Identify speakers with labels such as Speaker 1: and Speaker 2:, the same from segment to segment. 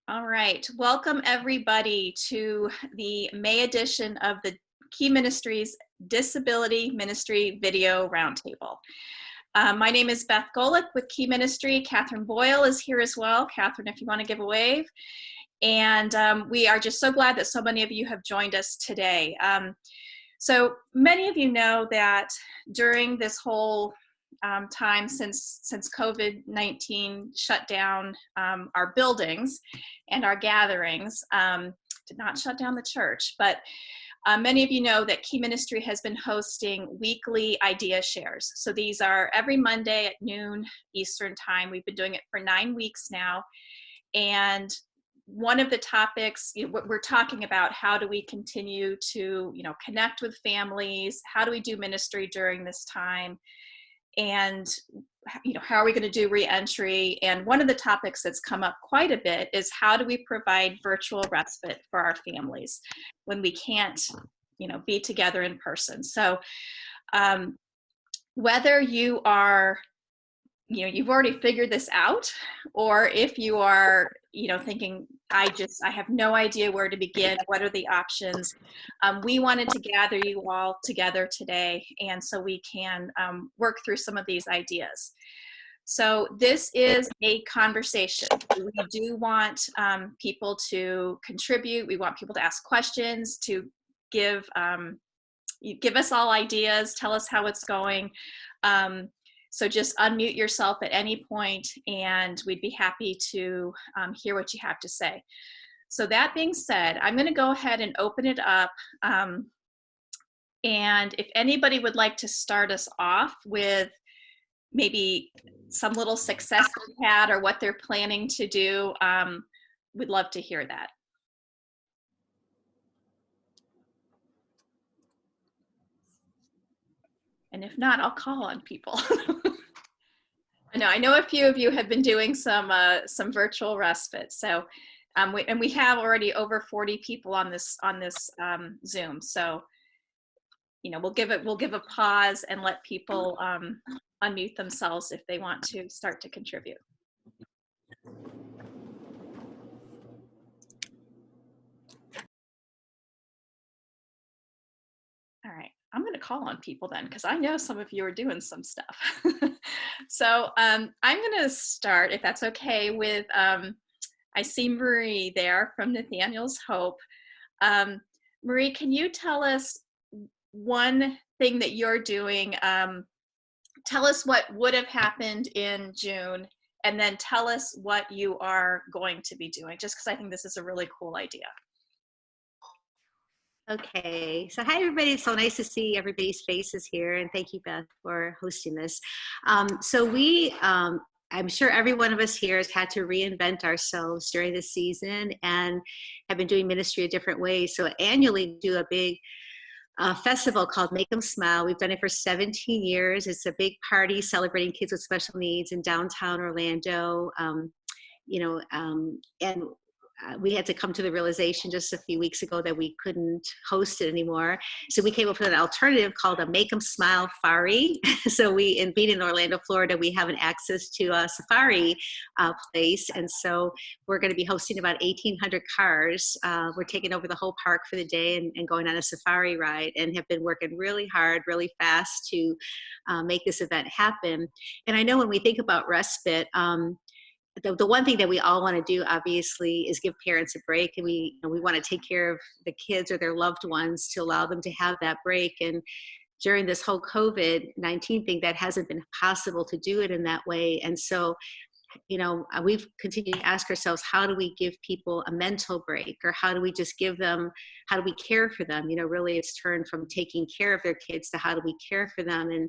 Speaker 1: All right, welcome everybody to the May edition of the Key Ministries Disability Ministry Video Roundtable. My name is Beth Golick with Key Ministry. Catherine Boyle is here as well. Catherine, if you want to give a wave. And we are just so glad that so many of you have joined us today. So many of you know that during this whole time since COVID-19 shut down our buildings and our gatherings, did not shut down the church, but many of you know that Key Ministry has been hosting weekly idea shares. So these are every Monday at noon Eastern time. We've been doing it for 9 weeks now. And one of the topics, we're talking about how do we continue to, connect with families? How do we do ministry during this time? And how are we going to do reentry? And one of the topics that's come up quite a bit is how do we provide virtual respite for our families when we can't, be together in person? So whether you are, you've already figured this out, or if you are, thinking, I have no idea where to begin, what are the options? We wanted to gather you all together today, and so we can work through some of these ideas. So this is a conversation. We do want people to contribute. We want people to ask questions, to give us all ideas, tell us how it's going. So just unmute yourself at any point, and we'd be happy to hear what you have to say. So that being said, I'm going to go ahead and open it up. And if anybody would like to start us off with maybe some little success they've had or what they're planning to do, we'd love to hear that. And if not, I'll call on people. I know a few of you have been doing some virtual respite. So, we have already over 40 people on this Zoom. So, we'll give a pause and let people unmute themselves if they want to start to contribute. All right, I'm going to call on people then, because I know some of you are doing some stuff. So I'm going to start, if that's okay, with, I see Marie there from Nathaniel's Hope. Marie, can you tell us one thing that you're doing? Tell us what would have happened in June, and then tell us what you are going to be doing, just because I think this is a really cool idea.
Speaker 2: Okay, so hi everybody. It's so nice to see everybody's faces here, and thank you, Beth, for hosting this. So I'm sure every one of us here has had to reinvent ourselves during this season and have been doing ministry a different ways. So annually we do a big festival called Make Them Smile. We've done it for 17 years. It's a big party celebrating kids with special needs in downtown Orlando. And we had to come to the realization just a few weeks ago that we couldn't host it anymore. So we came up with an alternative called a Make 'em Smile Safari. So being in Orlando, Florida, we have an access to a safari place. And so we're going to be hosting about 1,800 cars. We're taking over the whole park for the day and going on a safari ride, and have been working really hard, really fast to make this event happen. And I know when we think about respite, the one thing that we all want to do, obviously, is give parents a break, and we want to take care of the kids or their loved ones to allow them to have that break. And during this whole COVID-19 thing, that hasn't been possible to do it in that way. And so, we've continued to ask ourselves, how do we give people a mental break, or how do we care for them? Really, it's turned from taking care of their kids to how do we care for them. And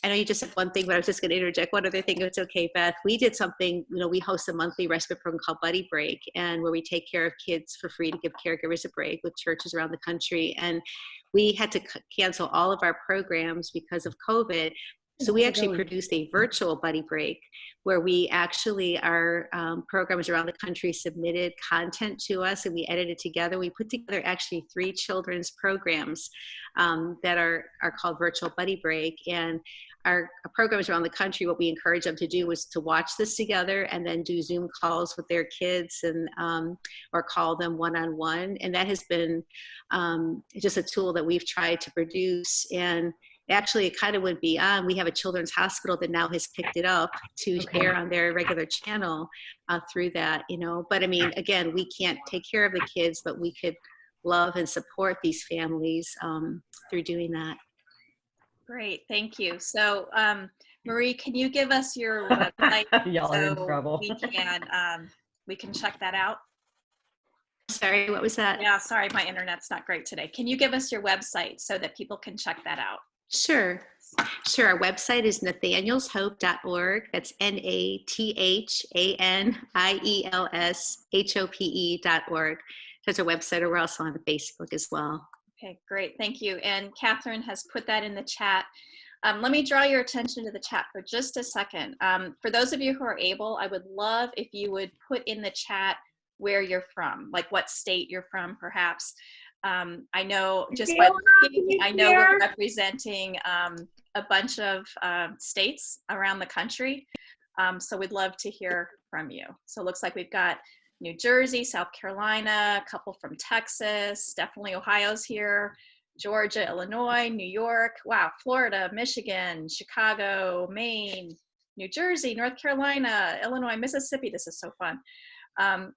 Speaker 2: I know you just said one thing, but I was just going to interject one other thing. If it's okay, Beth. We did something, we host a monthly respite program called Buddy Break, and where we take care of kids for free to give caregivers a break with churches around the country. And we had to cancel all of our programs because of COVID. So we actually produced a virtual buddy break where we actually, our programs around the country submitted content to us and we edited together. We put together actually 3 children's programs that are called Virtual Buddy Break. And our programs around the country, what we encourage them to do was to watch this together and then do Zoom calls with their kids and or call them one-on-one. And that has been just a tool that we've tried to produce. And actually, it kind of went beyond. We have a children's hospital that now has picked it up to air on their regular channel through that, you know. But I mean, again, we can't take care of the kids, but we could love and support these families through doing that.
Speaker 1: Great, thank you. So, Marie, can you give us your website
Speaker 3: Y'all are in
Speaker 1: so
Speaker 3: trouble.
Speaker 1: we can check that out?
Speaker 2: Sorry, what was that?
Speaker 1: Yeah, sorry, my internet's not great today. Can you give us your website so that people can check that out?
Speaker 2: Sure. Our website is nathanielshope.org. That's NATHANIELSHOPE.org. That's our website, or we're also on the Facebook as well.
Speaker 1: Okay, great, thank you. And Catherine has put that in the chat. Let me draw your attention to the chat for just a second. For those of you who are able, I would love if you would put in the chat where you're from, like what state you're from, perhaps. I know just by looking, I know we're representing a bunch of states around the country. So we'd love to hear from you. So it looks like we've got New Jersey, South Carolina, a couple from Texas, definitely Ohio's here, Georgia, Illinois, New York, wow, Florida, Michigan, Chicago, Maine, New Jersey, North Carolina, Illinois, Mississippi. This is so fun.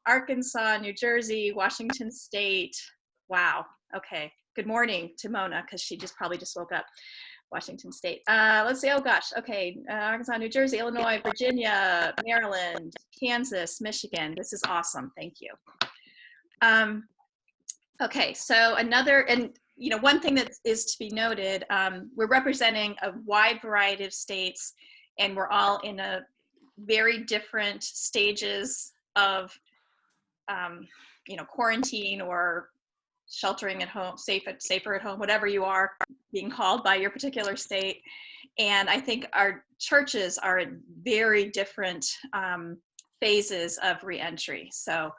Speaker 1: Arkansas, New Jersey, Washington State. Wow. Okay. Good morning to Mona, because she probably just woke up. Washington State. Let's see. Oh gosh. Okay. Arkansas, New Jersey, Illinois, Virginia, Maryland, Kansas, Michigan. This is awesome. Thank you. Okay. So and you know, one thing that is to be noted, we're representing a wide variety of states, and we're all in a very different stages of, you know, quarantine or sheltering at home, safer at home, whatever you are being called by your particular state. And I think our churches are at very different phases of reentry. So,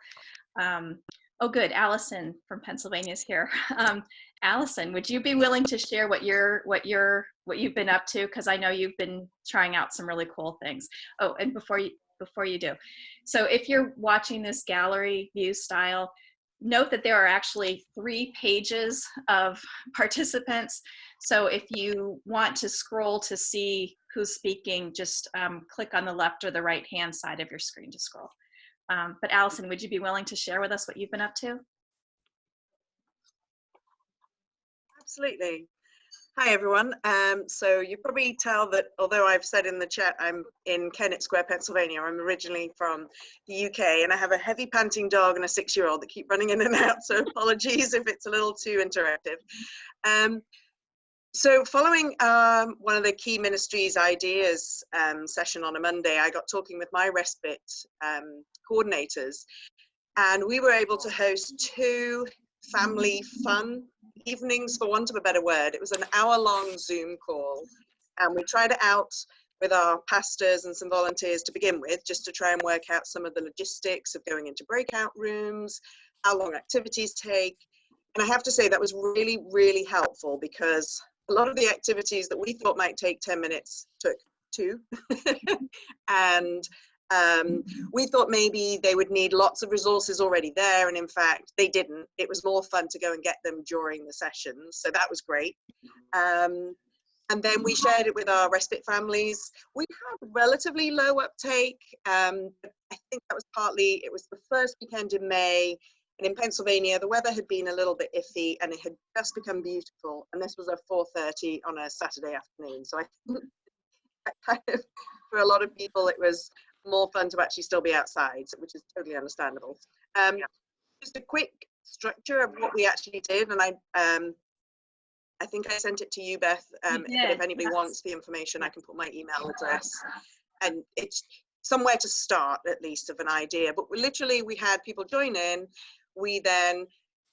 Speaker 1: oh good, Allison from Pennsylvania is here. Allison, would you be willing to share what you've been up to? Because I know you've been trying out some really cool things. Oh, and before you do, so if you're watching this gallery view style, note that there are actually 3 pages of participants. So if you want to scroll to see who's speaking, just click on the left or the right hand side of your screen to scroll. But Allison, would you be willing to share with us what you've been up to?
Speaker 4: Absolutely. Hi everyone. So you probably tell that although I've said in the chat I'm in Kennett Square, Pennsylvania, I'm originally from the UK, and I have a heavy panting dog and a 6-year-old that keep running in and out, so apologies if it's a little too interactive. So following one of the key ministries ideas session on a Monday, I got talking with my respite coordinators, and we were able to host 2 family fun evenings, for want of a better word. It was an hour-long Zoom call, and we tried it out with our pastors and some volunteers to begin with, just to try and work out some of the logistics of going into breakout rooms, how long activities take. And I have to say that was really, really helpful, because a lot of the activities that we thought might take 10 minutes took 2. And we thought maybe they would need lots of resources already there, and in fact they didn't. It was more fun to go and get them during the sessions, so that was great. And then we shared it with our respite families. We had relatively low uptake. I think that was partly, it was the first weekend in May, and in Pennsylvania the weather had been a little bit iffy and it had just become beautiful, and this was at 4:30 on a Saturday afternoon, so I think kind of, for a lot of people it was more fun to actually still be outside, which is totally understandable. Just a quick structure of what we actually did, and I think I sent it to you, Beth, but if anybody wants the information, I can put my email address, and it's somewhere to start at least of an idea. But we had people join in. We then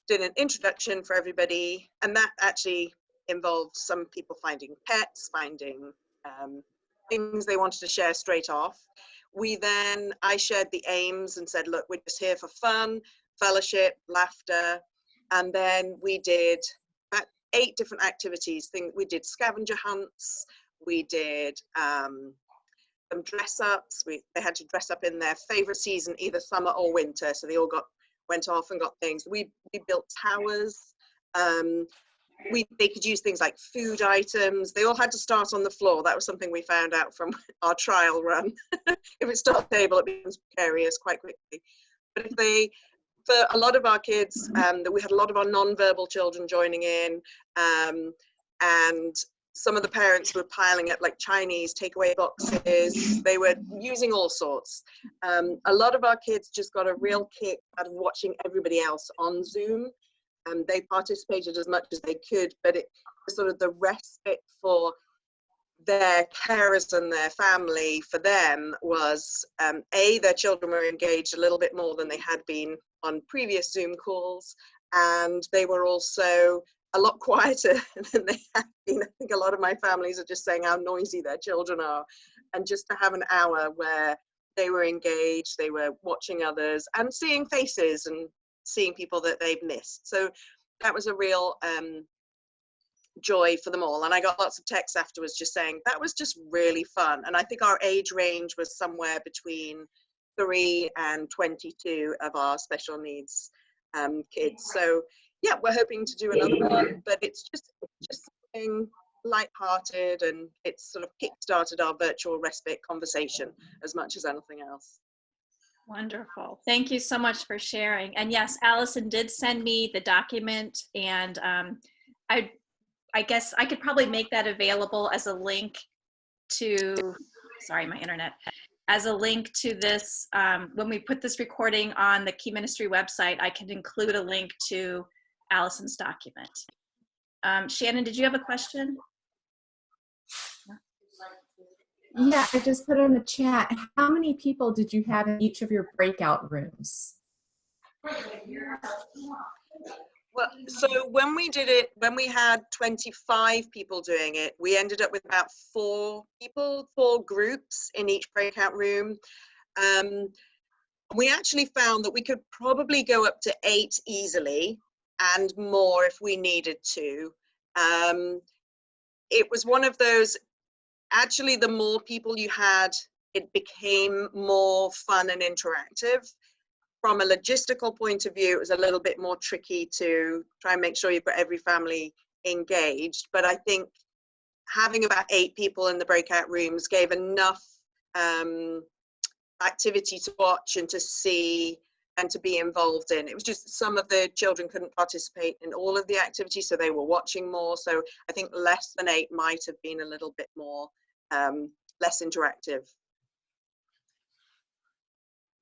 Speaker 4: did an introduction for everybody, and that actually involved some people finding pets, finding things they wanted to share straight off. I shared the aims and said, look, we're just here for fun, fellowship, laughter. And then we did 8 different activities. We did scavenger hunts. We did some dress ups. They had to dress up in their favorite season, either summer or winter. So they all went off and got things. We built towers. They could use things like food items. They all had to start on the floor. That was something we found out from our trial run. If it's not a table, it becomes precarious quite quickly. But for a lot of our kids, that we had a lot of our non-verbal children joining in, and some of the parents were piling up like Chinese takeaway boxes. They were using all sorts. A lot of our kids just got a real kick out of watching everybody else on Zoom. They participated as much as they could, but it was sort of the respite for their carers and their family. For them was, their children were engaged a little bit more than they had been on previous Zoom calls, and they were also a lot quieter than they had been. I think a lot of my families are just saying how noisy their children are, and just to have an hour where they were engaged, they were watching others and seeing faces and seeing people that they've missed. So that was a real joy for them all. And I got lots of texts afterwards just saying that was just really fun. And I think our age range was somewhere between 3 and 22 of our special needs kids. So yeah, we're hoping to do another one, but it's just something light-hearted, and it's sort of kick-started our virtual respite conversation as much as anything else.
Speaker 1: Wonderful. Thank you so much for sharing. And yes, Allison did send me the document, and I guess I could probably make that available as a link to, sorry, my internet, as a link to this. When we put this recording on the Key Ministry website, I can include a link to Allison's document. Shannon, did you have a question?
Speaker 3: Yeah, I just put it in the chat. How many people did you have in each of your breakout rooms?
Speaker 4: Well, so when we did it, when we had 25 people doing it, we ended up with about 4 groups in each breakout room. We actually found that we could probably go up to 8 easily, and more if we needed to. It was one of those, actually the more people you had, it became more fun and interactive. From a logistical point of view, it was a little bit more tricky to try and make sure you've got every family engaged. But I think having about 8 people in the breakout rooms gave enough activity to watch and to see and to be involved in. It was just some of the children couldn't participate in all of the activities, so they were watching more. So I think less than 8 might have been a little bit more less interactive.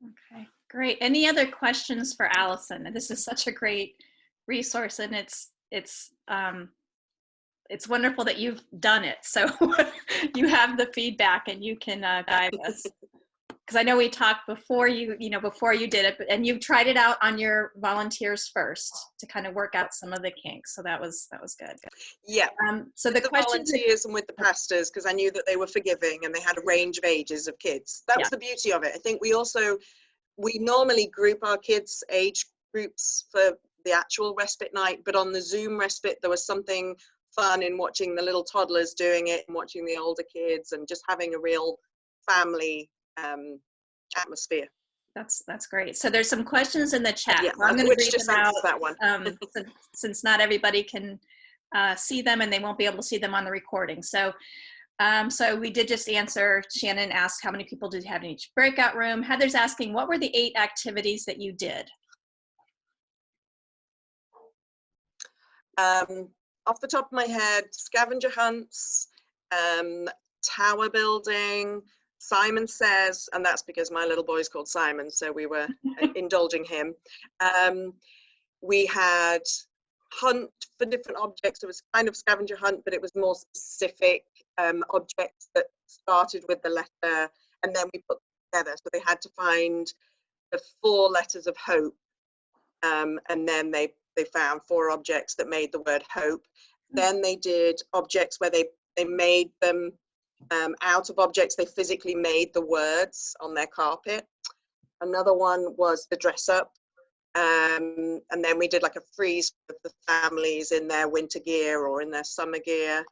Speaker 1: Okay, great. Any other questions for Allison? This is such a great resource, and it's wonderful that you've done it. So you have the feedback and you can guide us. Because I know we talked before before you did it, and you tried it out on your volunteers first to kind of work out some of the kinks. So that was good.
Speaker 4: Yeah.
Speaker 1: So the
Speaker 4: volunteers and with the pastors, because I knew that they were forgiving and they had a range of ages of kids. That was the beauty of it. I think we normally group our kids' age groups for the actual respite night, but on the Zoom respite, there was something fun in watching the little toddlers doing it and watching the older kids and just having a real family atmosphere.
Speaker 1: That's great. So there's some questions in the chat.
Speaker 4: Yeah,
Speaker 1: so I'm going to read them out
Speaker 4: that one.
Speaker 1: since not everybody can see them and they won't be able to see them on the recording. So we did just answer. Shannon asked how many people did you have in each breakout room. Heather's asking, what were the 8 activities that you did?
Speaker 4: Off the top of my head, scavenger hunts, tower building, Simon Says, and that's because my little boy's called Simon, so we were indulging him. We had hunt for different objects. It was kind of scavenger hunt, but it was more specific objects that started with the letter, and then we put them together. So they had to find the 4 letters of hope, and then they found 4 objects that made the word hope. Then they did objects where they made them out of objects. They physically made the words on their carpet. Another one was the dress up. And then we did like a freeze of the families in their winter gear or in their summer gear.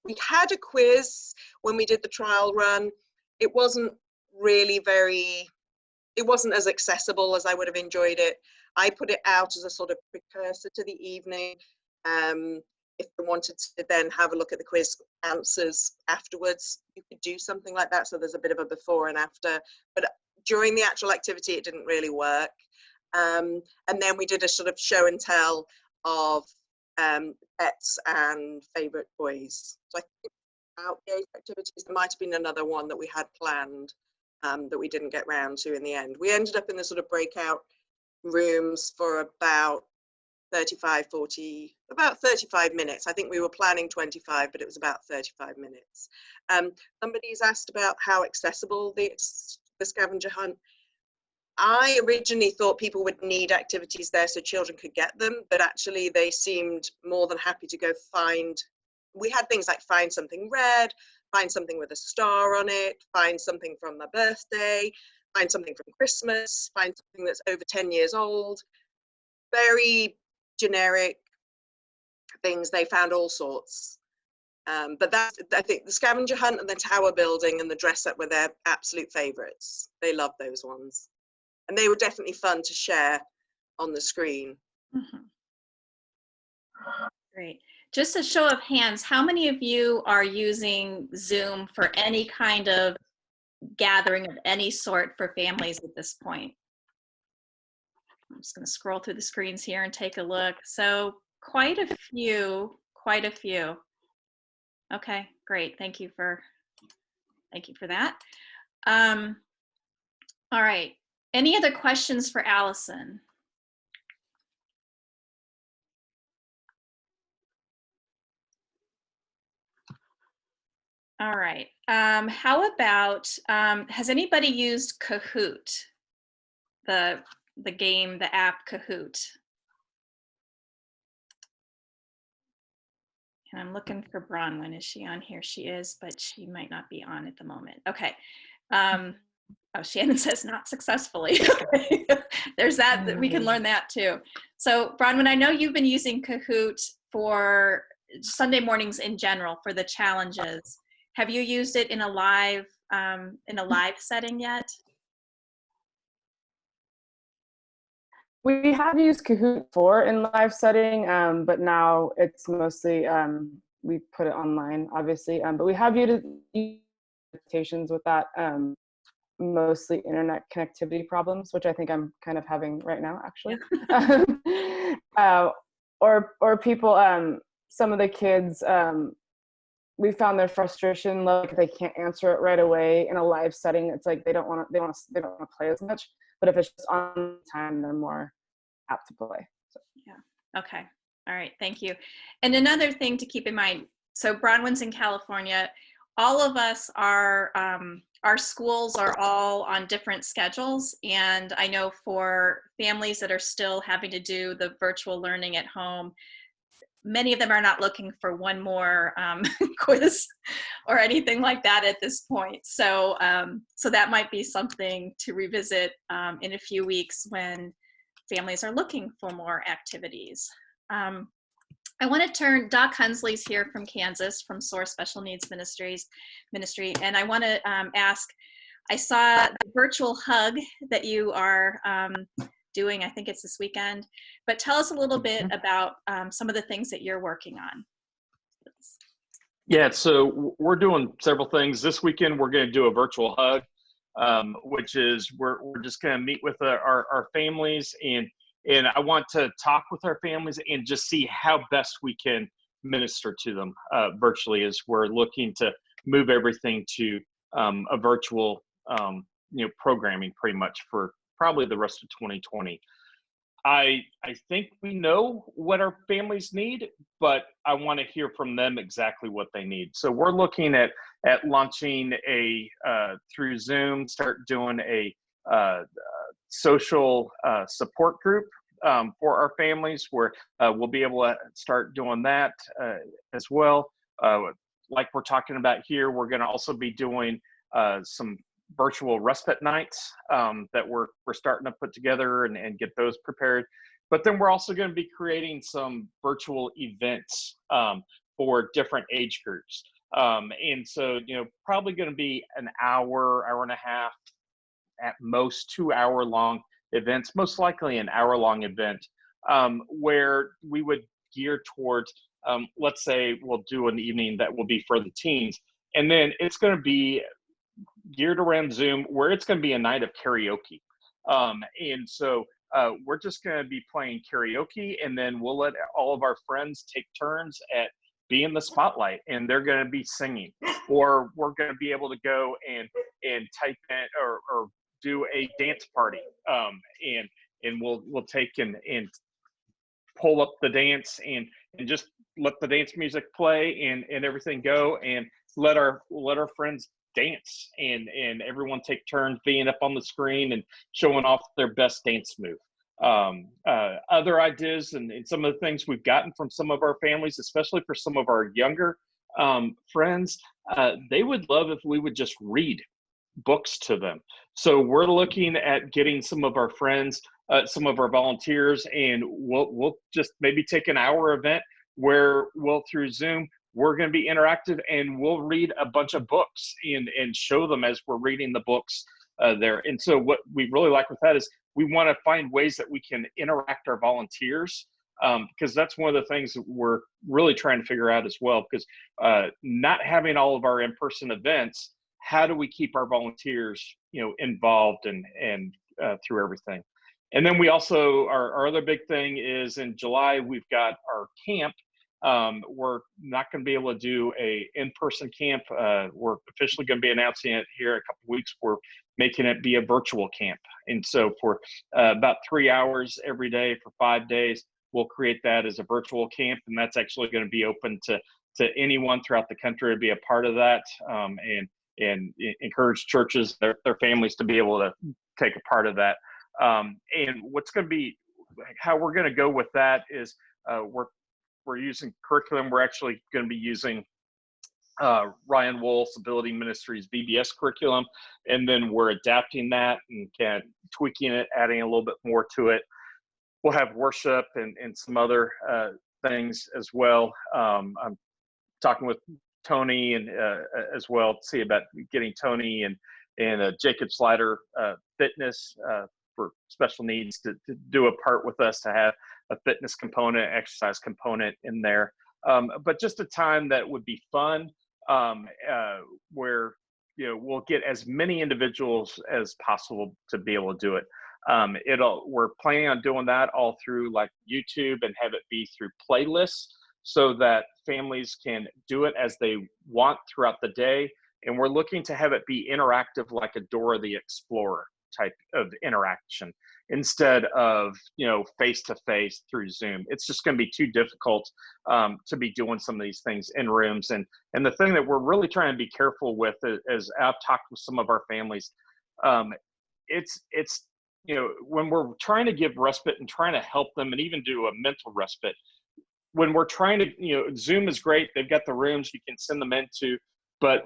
Speaker 4: We had a quiz when we did the trial run. It wasn't really it wasn't as accessible as I would have enjoyed it. I put it out as a sort of precursor to the evening. If they wanted to then have a look at the quiz answers afterwards, you could do something like that. So there's a bit of a before and after, but during the actual activity, it didn't really work. And then we did a sort of show and tell of pets and favorite toys. So I think about the activities, there might have been another one that we had planned that we didn't get round to in the end. We ended up in the sort of breakout rooms for about 35 minutes. I think we were planning 25, but it was about 35 minutes. Somebody's asked about how accessible the scavenger hunt. I originally thought people would need activities there so children could get them, but actually they seemed more than happy to go find. We had things like find something red, find something with a star on it, find something from their birthday, find something from Christmas, find something that's over 10 years old. Very generic things. They found all sorts. But I think the scavenger hunt and the tower building and the dress up were their absolute favorites. They loved those ones. And they were definitely fun to share on the screen.
Speaker 1: Mm-hmm. Great. Just a show of hands, how many of you are using Zoom for any kind of gathering of any sort for families at this point? I'm just going to scroll through the screens here and take a look. So quite a few. Okay, great. Thank you for that. All right. Any other questions for Allison? All right. How about, has anybody used Kahoot? The game, the app Kahoot? And I'm looking for Bronwyn. Is she on here? She is, but she might not be on at the moment. Okay. Oh, Shannon says not successfully. Okay. There's that, we can learn that too. So Bronwyn, I know you've been using Kahoot for Sunday mornings in general for the challenges. Have you used it in a live setting yet?
Speaker 5: We have used Kahoot before in live setting, but now it's mostly, we put it online, obviously, but we have used limitations with that, mostly internet connectivity problems, which I think I'm kind of having right now, actually. Yeah. Or people, some of the kids, we found their frustration, like they can't answer it right away in a live setting. It's like they don't want to play as much, but if it's just on time, they're more apt to play. So.
Speaker 1: Yeah. Okay. All right. Thank you. And another thing to keep in mind. So Bronwyn's in California. All of us are, our schools are all on different schedules. And I know for families that are still having to do the virtual learning at home, many of them are not looking for one more quiz or anything like that at this point. So, so that might be something to revisit in a few weeks when families are looking for more activities. I want to turn, Doc Hunsley's here from Kansas, from SOAR Special Needs Ministry, and I want to ask, I saw the virtual hug that you are doing, I think it's this weekend, but tell us a little bit about some of the things that you're working on.
Speaker 6: Yeah, so we're doing several things. This weekend, we're going to do a virtual hug, which is we're just going to meet with our families, and I want to talk with our families and just see how best we can minister to them virtually, as we're looking to move everything to a virtual programming pretty much for probably the rest of 2020. I think we know what our families need, but I want to hear from them exactly what they need. So we're looking at launching through Zoom, start doing a social support group for our families, where we'll be able to start doing that as well. like we're talking about here, we're going to also be doing some virtual respite nights that we're starting to put together and get those prepared. But then we're also going to be creating some virtual events for different age groups. And so, probably going to be an hour, hour and a half, at most 2 hour long events, most likely an hour long event, where we would gear towards, let's say we'll do an evening that will be for the teens. And then it's going to be geared around Zoom, where it's going to be a night of karaoke. And so we're just going to be playing karaoke, and then we'll let all of our friends take turns at being the spotlight, and they're going to be singing, or we're going to be able to go and type in or do a dance party, and we'll take and pull up the dance and just let the dance music play and everything go, and let our friends dance, and everyone take turns being up on the screen and showing off their best dance move. Other ideas and some of the things we've gotten from some of our families, especially for some of our younger friends, they would love if we would just read books to them. So we're looking at getting some of our friends, some of our volunteers, and we'll just maybe take an hour event where through Zoom, we're going to be interactive, and we'll read a bunch of books and show them as we're reading the books there. And so what we really like with that is we want to find ways that we can interact our volunteers, because that's one of the things that we're really trying to figure out as well, because not having all of our in-person events, how do we keep our volunteers, involved and through everything? And then we also, our other big thing is in July, we've got our camp. We're not going to be able to do a in-person camp. We're officially going to be announcing it here in a couple of weeks. We're making it be a virtual camp. And so for about 3 hours every day for 5 days, we'll create that as a virtual camp. And that's actually going to be open to anyone throughout the country to be a part of that, and encourage churches, their families, to be able to take a part of that. And what's going to be, how we're going to go with that is we're using curriculum. We're actually going to be using Ryan Wolf's Ability Ministries VBS curriculum, and then we're adapting that and tweaking it, adding a little bit more to it. We'll have worship and some other things as well. I'm talking with Tony and as well to see about getting Tony and Jacob Slider Fitness for special needs to do a part with us, to have a fitness component, exercise component in there. But just a time that would be fun, where we'll get as many individuals as possible to be able to do it. We're planning on doing that all through like YouTube, and have it be through playlists, so that families can do it as they want throughout the day. And we're looking to have it be interactive, like a Dora the Explorer type of interaction, instead of face-to-face through Zoom. It's just going to be too difficult to be doing some of these things in rooms. And the thing that we're really trying to be careful with is I've talked with some of our families, it's when we're trying to give respite and trying to help them and even do a mental respite, when we're trying to, Zoom is great. They've got the rooms you can send them into, but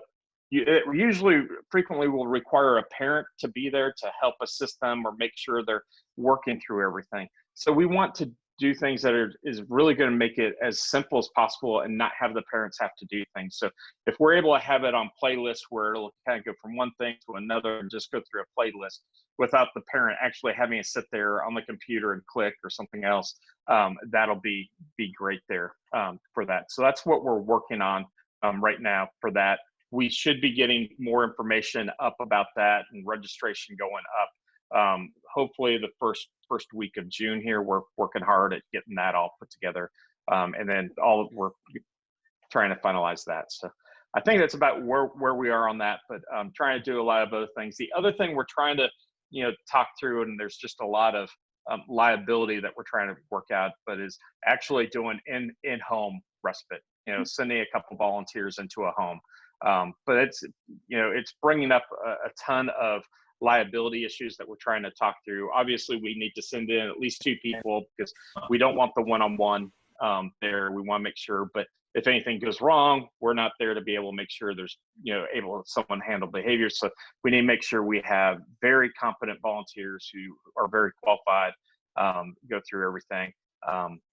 Speaker 6: it usually frequently will require a parent to be there to help assist them or make sure they're working through everything. So we want to do things that is really going to make it as simple as possible and not have the parents have to do things. So if we're able to have it on playlists where it'll kind of go from one thing to another and just go through a playlist without the parent actually having to sit there on the computer and click or something else, that'll be great there for that. So that's what we're working on right now for that. We should be getting more information up about that and registration going up. Hopefully the first week of June here. We're working hard at getting that all put together. And then we're trying to finalize that. So I think that's about where we are on that, but I'm trying to do a lot of other things. The other thing we're trying to, talk through, and there's just a lot of liability that we're trying to work out, but is actually doing in-home respite, sending a couple volunteers into a home. But it's bringing up a ton of liability issues that we're trying to talk through. Obviously, we need to send in at least 2 people because we don't want the one-on-one there. We want to make sure, but if anything goes wrong, we're not there to be able to make sure there's, able to someone handle behavior. So we need to make sure we have very competent volunteers who are very qualified, go through everything.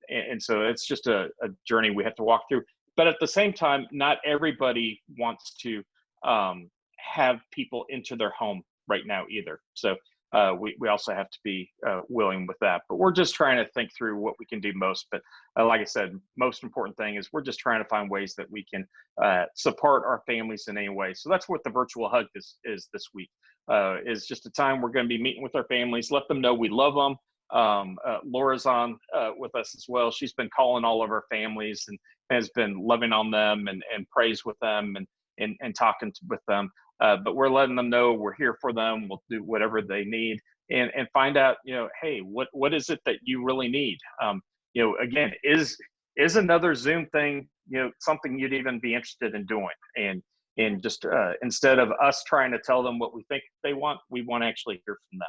Speaker 6: And so it's just a journey we have to walk through. But at the same time, not everybody wants to have people into their home right now either. So we also have to be willing with that. But we're just trying to think through what we can do most. But like I said, most important thing is we're just trying to find ways that we can support our families in any way. So that's what the virtual hug is this week. Is just a time we're going to be meeting with our families, let them know we love them. Laura's on with us as well. She's been calling all of our families and has been loving on them and prays with them and talking with them. But we're letting them know we're here for them. We'll do whatever they need and find out, hey, what is it that you really need? Again, is another Zoom thing, something you'd even be interested in doing? And just instead of us trying to tell them what we think they want, we want to actually hear from them.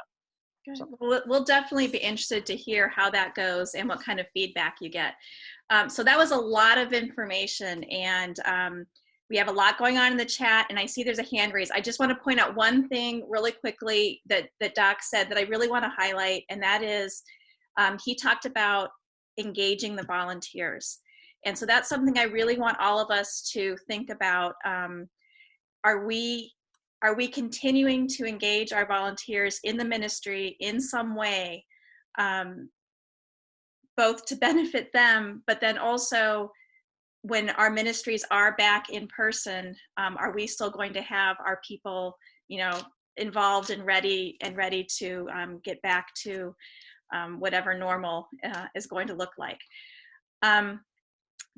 Speaker 1: So. We'll definitely be interested to hear how that goes and what kind of feedback you get. So that was a lot of information, and we have a lot going on in the chat, and I see there's a hand raised. I just want to point out one thing really quickly that Doc said that I really want to highlight, and that is he talked about engaging the volunteers. And so that's something I really want all of us to think about. Are we continuing to engage our volunteers in the ministry in some way, both to benefit them, but then also when our ministries are back in person, are we still going to have our people, involved and ready to get back to whatever normal is going to look like?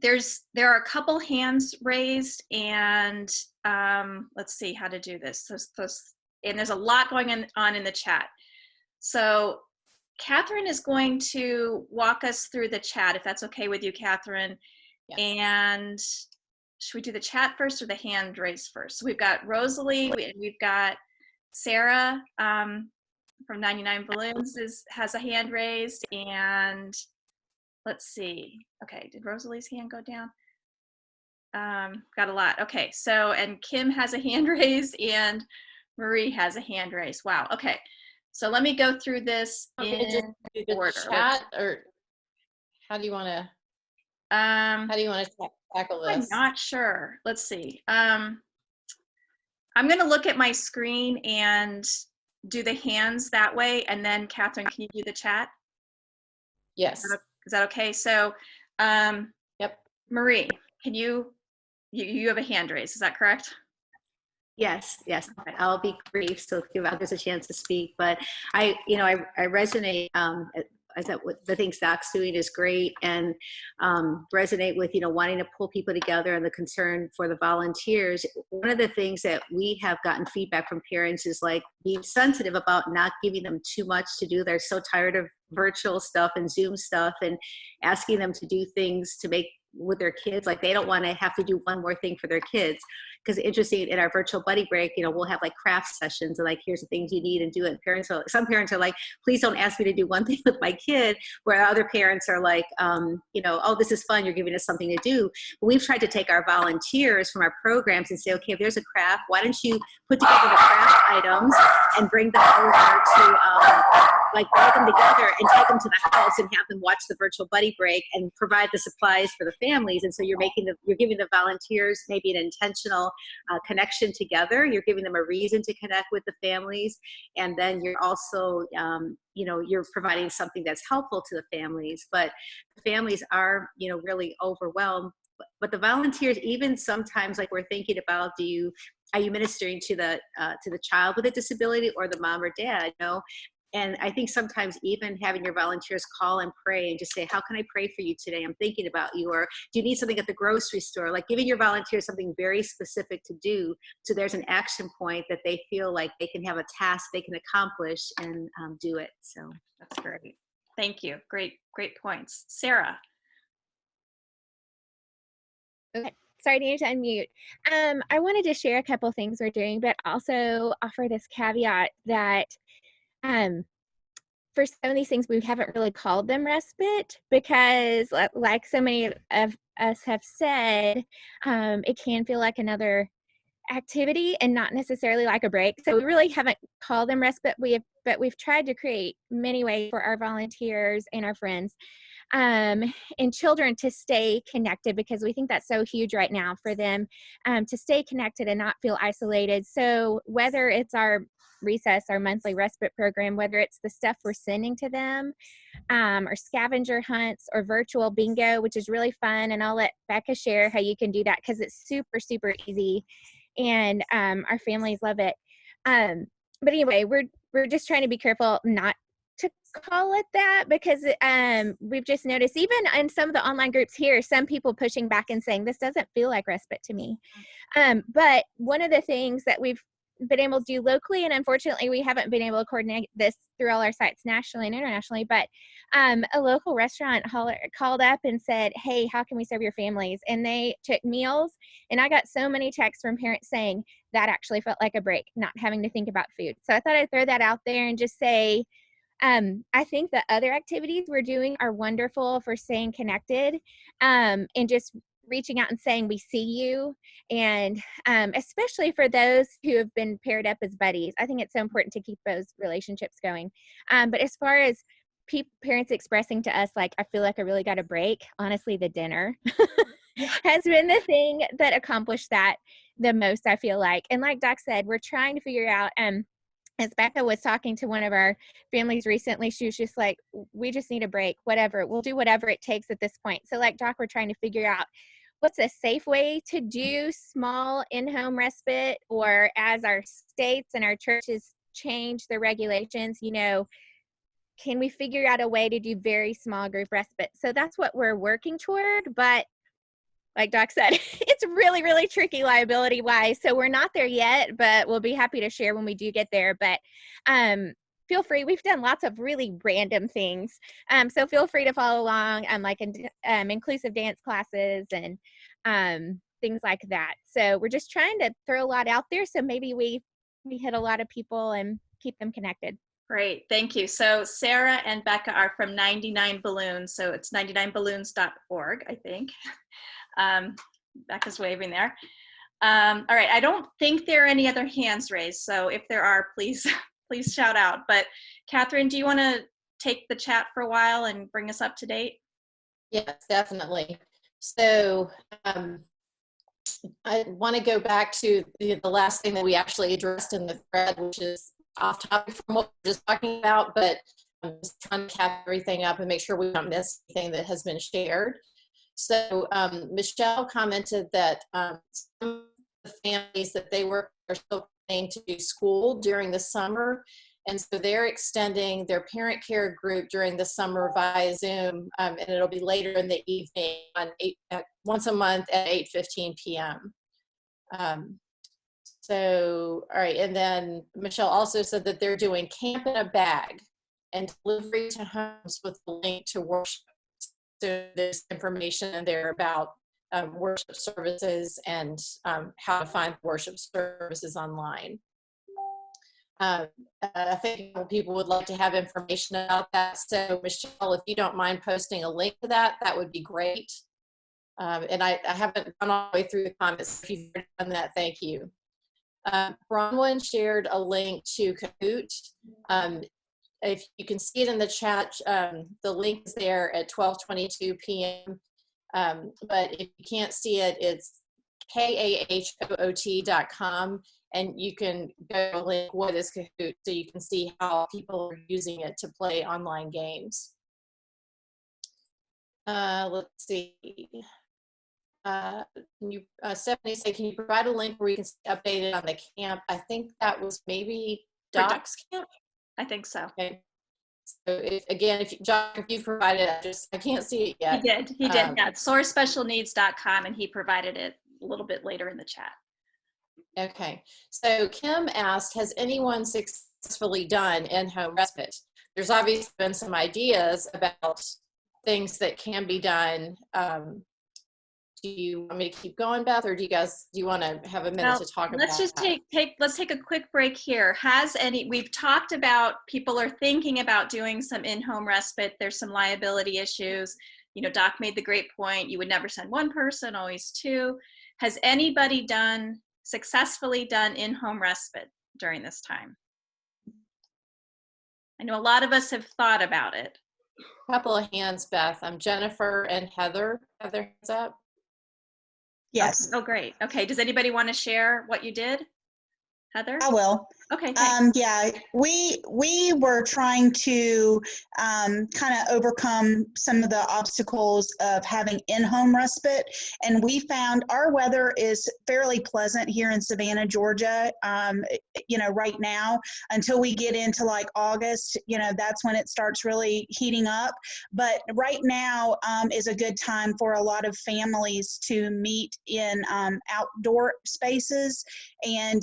Speaker 1: There are a couple hands raised, and let's see how to do this. And there's a lot going on in the chat. So Catherine is going to walk us through the chat, if that's okay with you, Catherine. Yes. And should we do the chat first or the hand raise first? So we've got Rosalie, we've got Sarah from 99 Balloons has a hand raised, and let's see. Okay, did Rosalie's hand go down? Got a lot. Okay, so, and Kim has a hand raised, and Marie has a hand raised. Wow, okay. So let me go through this in order.
Speaker 7: Chat, or how do you want to tackle this?
Speaker 1: I'm not sure. Let's see. I'm going to look at my screen and do the hands that way, and then Catherine, can you do the chat?
Speaker 7: Yes.
Speaker 1: Is that okay? So,
Speaker 7: yep.
Speaker 1: Marie, can you have a hand raised? Is that correct?
Speaker 2: Yes.
Speaker 1: Okay.
Speaker 2: I'll be brief, so give others a chance to speak. But I resonate. I thought what the things Doc's doing is great, and resonate with wanting to pull people together and the concern for the volunteers. One of the things that we have gotten feedback from parents is like being sensitive about not giving them too much to do. They're so tired of virtual stuff and Zoom stuff, and asking them to do things to make with their kids, like they don't want to have to do one more thing for their kids. Because interesting, in our virtual buddy break, we'll have like craft sessions and like, here's the things you need and do it. Some parents are like, please don't ask me to do one thing with my kid, where other parents are like, oh, this is fun, you're giving us something to do. But we've tried to take our volunteers from our programs and say, okay, if there's a craft, why don't you put together the craft items and bring them over to buy them together and take them to the house and have them watch the virtual buddy break and provide the supplies for the families. And so you're giving the volunteers maybe an intentional connection together. You're giving them a reason to connect with the families, and then you're also you're providing something that's helpful to the families. But the families are really overwhelmed. But the volunteers, even sometimes, like we're thinking about, are you ministering to the child with a disability or the mom or dad? And I think sometimes even having your volunteers call and pray and just say, how can I pray for you today? I'm thinking about you. Or do you need something at the grocery store? Like giving your volunteers something very specific to do. So there's an action point that they feel like they can have a task they can accomplish and do it. So
Speaker 1: that's great. Thank you. Great points. Sarah.
Speaker 8: Okay. Sorry, I needed to unmute. I wanted to share a couple things we're doing, but also offer this caveat that for some of these things, we haven't really called them respite because, like so many of us have said, it can feel like another activity and not necessarily like a break. So we really haven't called them respite. But we've tried to create many ways for our volunteers and our friends and children to stay connected, because we think that's so huge right now for them, to stay connected and not feel isolated. So whether it's our recess, our monthly respite program, whether it's the stuff we're sending to them, or scavenger hunts, or virtual bingo, which is really fun. And I'll let Becca share how you can do that, because it's super, super easy, and our families love it. But anyway, we're just trying to be careful not to call it that, because we've just noticed, even in some of the online groups here, some people pushing back and saying this doesn't feel like respite to me. But one of the things that we've been able to do locally, and unfortunately we haven't been able to coordinate this through all our sites nationally and internationally, but a local restaurant called up and said, hey, how can we serve your families? And they took meals, and I got so many texts from parents saying that actually felt like a break, not having to think about food. So I thought I'd throw that out there and just say, I think the other activities we're doing are wonderful for staying connected, and just reaching out and saying we see you, and especially for those who have been paired up as buddies. I think it's so important to keep those relationships going. But as far as parents expressing to us, like, I feel like I really got a break, honestly, the dinner has been the thing that accomplished that the most, I feel like. And like Doc said, we're trying to figure out, as Becca was talking to one of our families recently, she was just like, we just need a break, whatever. We'll do whatever it takes at this point. So like Doc, we're trying to figure out what's a safe way to do small in-home respite, or as our states and our churches change their regulations, can we figure out a way to do very small group respite? So that's what we're working toward. But like Doc said, it's really, really tricky liability wise. So we're not there yet, but we'll be happy to share when we do get there. But feel free. We've done lots of really random things. So feel free to follow along, like inclusive dance classes and things like that. So we're just trying to throw a lot out there. So maybe we hit a lot of people and keep them connected.
Speaker 1: Great, thank you. So Sarah and Becca are from 99 Balloons. So it's 99balloons.org, I think. Becca's waving there. All right, I don't think there are any other hands raised. So if there are, please shout out. But Catherine, do you want to take the chat for a while and bring us up to date?
Speaker 7: Yes, definitely. So I want to go back to the last thing that we actually addressed in the thread, which is off topic from what we're just talking about, but I'm just trying to cap everything up and make sure we don't miss anything that has been shared. So Michelle commented that some of the families that they work are still planning to do school during the summer, and so they're extending their parent care group during the summer via Zoom, and it'll be later in the evening on once a month at 8:15 p.m. So, all right, and then Michelle also said that they're doing camp in a bag and delivery to homes with a link to worship. So there's information in there about worship services and how to find worship services online. I think people would like to have information about that. So Michelle, if you don't mind posting a link to that, that would be great. And I haven't gone all the way through the comments. If you've done that, thank you. Bronwyn shared a link to Kahoot. If you can see it in the chat, the link is there at 12:22 p.m. But if you can't see it, it's kahoot.com, and you can go to link what is Kahoot, so you can see how people are using it to play online games. Let's see. Stephanie said, can you provide a link where you can stay updated on the camp? I think that was maybe Doc's camp.
Speaker 1: I think so.
Speaker 7: Okay. So if you provided it, I can't see it yet.
Speaker 1: He did. Yeah, sourcespecialneeds.com, and he provided it a little bit later in the chat.
Speaker 7: Okay. So Kim asked, has anyone successfully done in-home respite? There's obviously been some ideas about things that can be done. Do you want me to keep going, Beth, or do you want to have a minute to talk about
Speaker 1: let's just let's take a quick break here. We've talked about, people are thinking about doing some in-home respite. There's some liability issues. Doc made the great point, you would never send one person, always two. Has anybody successfully done in-home respite during this time? I know a lot of us have thought about it.
Speaker 7: Couple of hands, Beth. Jennifer and Heather have their hands up.
Speaker 9: Yes.
Speaker 1: Oh, great. Okay. Does anybody want to share what you did? Heather?
Speaker 9: I will.
Speaker 1: Okay, thanks.
Speaker 9: Yeah, we were trying to kind of overcome some of the obstacles of having in-home respite, and we found our weather is fairly pleasant here in Savannah, Georgia. Right now, until we get into like August, that's when it starts really heating up. But right now is a good time for a lot of families to meet in outdoor spaces, and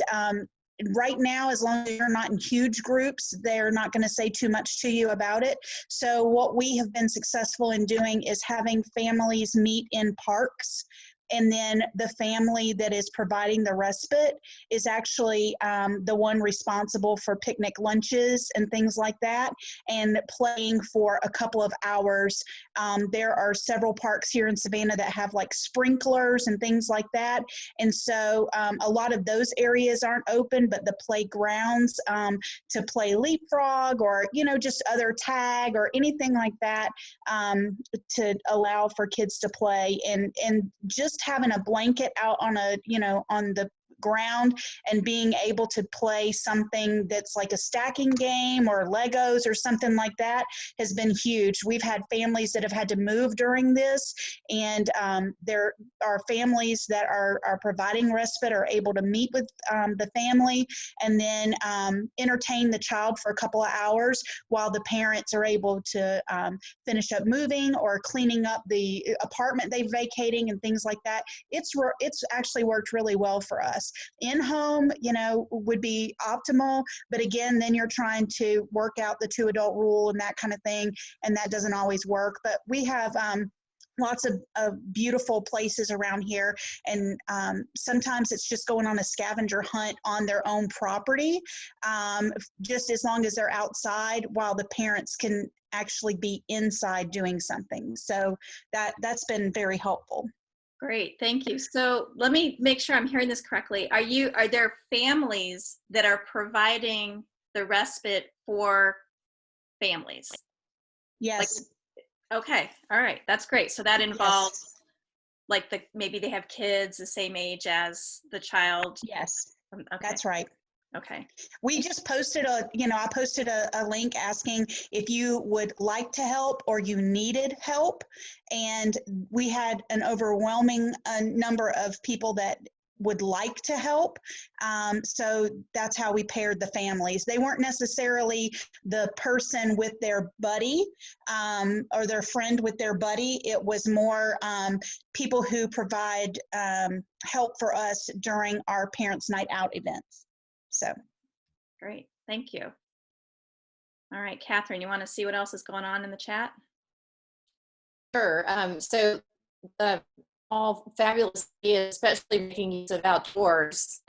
Speaker 9: right now, as long as you're not in huge groups, they're not going to say too much to you about it. So what we have been successful in doing is having families meet in parks, and then the family that is providing the respite is actually the one responsible for picnic lunches and things like that, and playing for a couple of hours. There are several parks here in Savannah that have like sprinklers and things like that, and so a lot of those areas aren't open, but the playgrounds to play leapfrog or just other tag or anything like that, to allow for kids to play, and just having a blanket out on on the ground and being able to play something that's like a stacking game or Legos or something like that has been huge. We've had families that have had to move during this, and there are families that are providing respite are able to meet with the family and then entertain the child for a couple of hours while the parents are able to finish up moving or cleaning up the apartment they're vacating and things like that. It's actually worked really well for us. In-home, would be optimal, but again, then you're trying to work out the 2-adult rule and that kind of thing, and that doesn't always work. But we have lots of beautiful places around here, and sometimes it's just going on a scavenger hunt on their own property, just as long as they're outside while the parents can actually be inside doing something. So that's been very helpful.
Speaker 1: Great, thank you. So let me make sure I'm hearing this correctly. Are there families that are providing the respite for families?
Speaker 9: Yes.
Speaker 1: Okay, all right, that's great. So that involves maybe they have kids the same age as the child.
Speaker 9: Yes.
Speaker 1: Okay.
Speaker 9: That's right.
Speaker 1: Okay.
Speaker 9: We just posted I posted a link asking if you would like to help or you needed help. And we had an overwhelming number of people that would like to help. So that's how we paired the families. They weren't necessarily the person with their buddy or their friend with their buddy. It was more people who provide help for us during our Parents' Night Out events. So.
Speaker 1: Great, thank you. All right, Catherine, you want to see what else is going on in the chat?
Speaker 7: Sure. So all fabulous ideas, especially making use of outdoors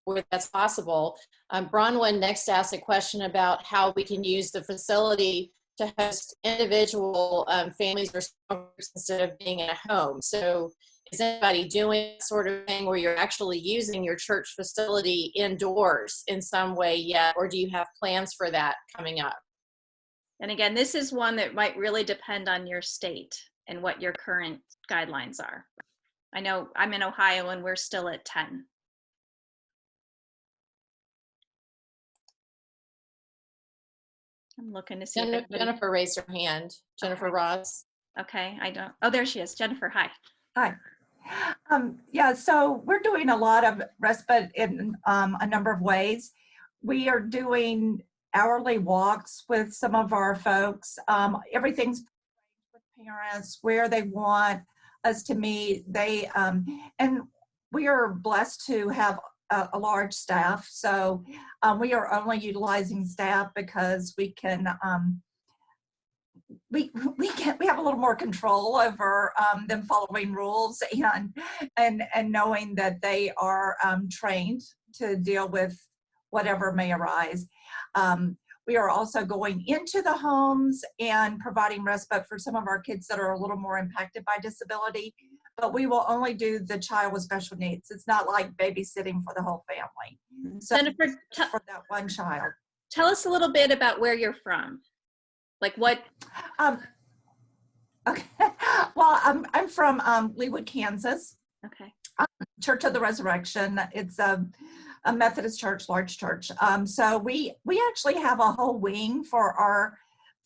Speaker 7: where that's possible. Bronwyn next asked a question about how we can use the facility to host individual families or small groups instead of being in a home. So is anybody doing that sort of thing where you're actually using your church facility indoors in some way yet, or do you have plans for that coming up?
Speaker 1: And again, this is one that might really depend on your state and what your current guidelines are. I know I'm in Ohio and we're still at 10. I'm looking to see.
Speaker 7: Jennifer raised her hand. Jennifer Ross.
Speaker 1: Okay, I don't. Oh, there she is. Jennifer, hi.
Speaker 10: Hi. Yeah, so we're doing a lot of respite in a number of ways. We are doing hourly walks with some of our folks. Everything's with parents where they want us to meet. And we are blessed to have a large staff. So we are only utilizing staff because we can we have a little more control over them following rules and knowing that they are trained to deal with whatever may arise. we are also going into the homes and providing respite for some of our kids that are a little more impacted by disability. But we will only do the child with special needs. It's not like babysitting for the whole family. So
Speaker 1: Jennifer,
Speaker 10: for that one child.
Speaker 1: tell us a little bit about where you're from. Like what?
Speaker 10: Okay. Well, I'm from Leawood, Kansas.
Speaker 1: Okay.
Speaker 10: Church of the Resurrection. It's a Methodist church, large church. So we actually have a whole wing for our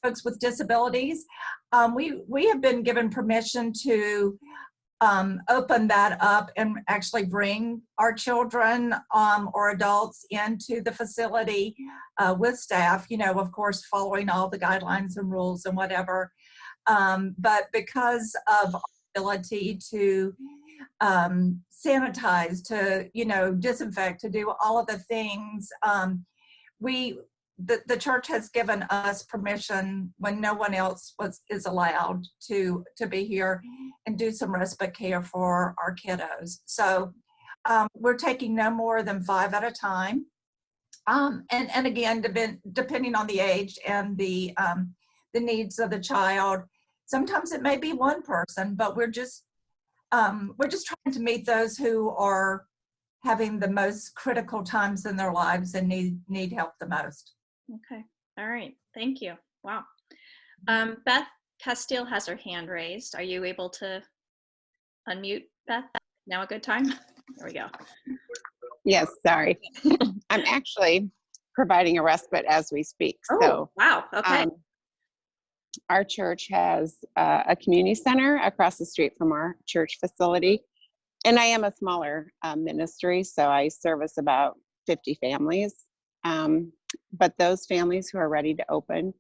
Speaker 10: folks with disabilities. We have been given permission to open that up and actually bring our children or adults into the facility with staff, you know, of course, following all the guidelines and rules and whatever. But because of our ability to sanitize, to, you know, disinfect, to do all of the things, the church has given us permission when no one else is allowed to be here and do some respite care for our kiddos. So we're taking no more than 5 at a time. And again, depending on the age and the needs of the child, sometimes it may be one person, but we're just trying to meet those who are having the most critical times in their lives and need help the most.
Speaker 1: Okay. All right. Thank you. Wow. Beth Castile has her hand raised. Are you able to unmute, Beth? Now a good time? There we go.
Speaker 11: Yes, sorry. I'm actually providing a respite as we speak.
Speaker 1: Oh,
Speaker 11: so,
Speaker 1: wow. Okay.
Speaker 11: Our church has a community center across the street from our church facility. And I am a smaller ministry, so I service about 50 families. But those families who are ready to open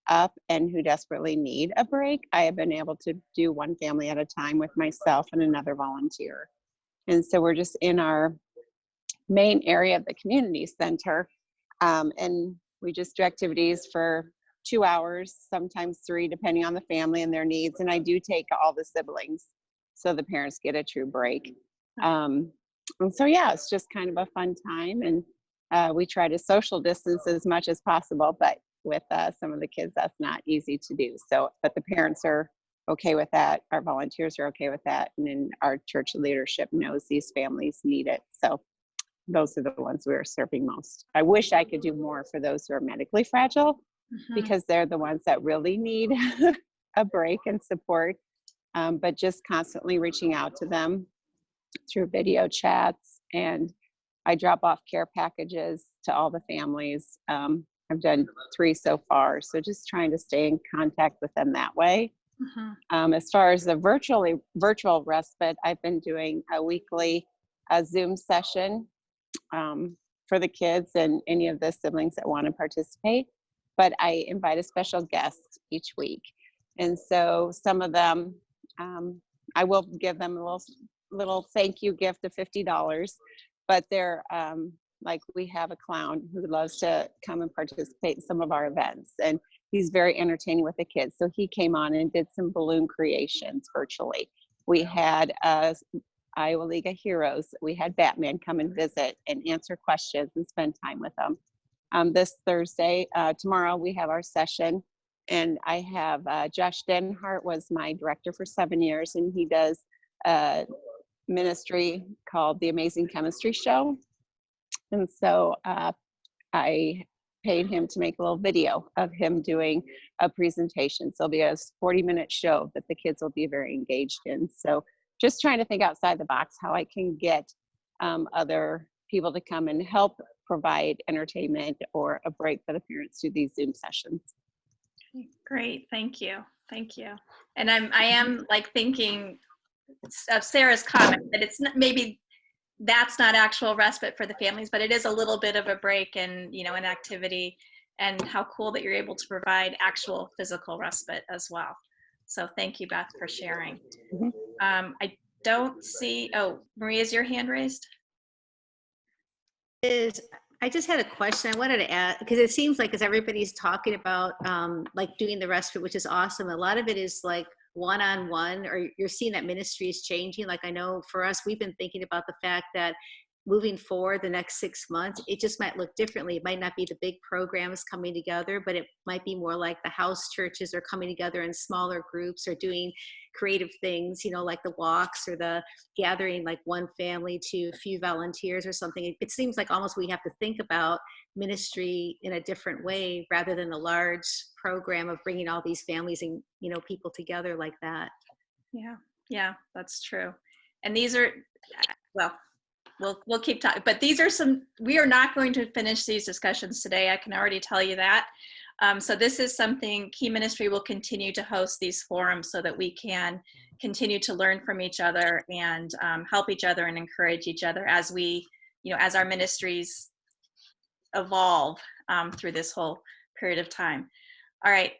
Speaker 11: up and who desperately need a break, I have been able to do one family at a time with myself and another volunteer. And so we're just in our main area of the community center, and we just do activities for 2 hours, sometimes 3, depending on the family and their needs. And I do take all the siblings so the parents get a true break. And so, yeah, it's just kind of a fun time. And we try to social distance as much as possible, but with some of the kids, that's not easy to do. So, but the parents are okay with that. Our volunteers are okay with that. And then our church leadership knows these families need it. So those are the ones we're serving most. I wish I could do more for those who are medically fragile, because they're the ones that really need a break and support. But just constantly reaching out to them through video chats, and I drop off care packages to all the families. I've done 3 so far, so just trying to stay in contact with them that way. As far as the virtual respite, I've been doing a weekly Zoom session for the kids and any of the siblings that want to participate. But I invite a special guest each week. And so some of them, I will give them a little thank you gift of $50, but they're like, we have a clown who loves to come and participate in some of our events, and he's very entertaining with the kids. So he came on and did some balloon creations virtually. We had Iowa League of Heroes. We had Batman come and visit and answer questions and spend time with them. This Thursday, tomorrow, we have our session, and I have Josh Denhart was my director for 7 years, and he does a ministry called The Amazing Chemistry Show. And so I paid him to make a little video of him doing a presentation. So it'll be a 40-minute show that the kids will be very engaged in. So just trying to think outside the box how I can get other people to come and help provide entertainment or a break for the parents through these Zoom sessions.
Speaker 1: Great, thank you, thank you. And I am like thinking of Sarah's comment that it's not, maybe that's not actual respite for the families, but it is a little bit of a break and, you know, an activity, and how cool that you're able to provide actual physical respite as well. So thank you, Beth, for sharing. I don't see, oh, Maria, is your hand raised?
Speaker 2: I just had a question I wanted to add, because it seems like as everybody's talking about like doing the respite, which is awesome, a lot of it is like one-on-one, or you're seeing that ministry is changing. Like I know for us, we've been thinking about the fact that moving forward the next 6 months, it just might look differently. It might not be the big programs coming together, but it might be more like the house churches are coming together in smaller groups or doing creative things, you know, like the walks or the gathering like one family to a few volunteers or something. It seems like almost we have to think about ministry in a different way rather than a large program of bringing all these families and, you know, people together like that.
Speaker 1: Yeah, that's true. And these are, well, we'll keep talking, but these are we are not going to finish these discussions today. I can already tell you that. So this is something Key Ministry will continue to host these forums so that we can continue to learn from each other and help each other and encourage each other as we, you know, as our ministries evolve through this whole period of time. All right,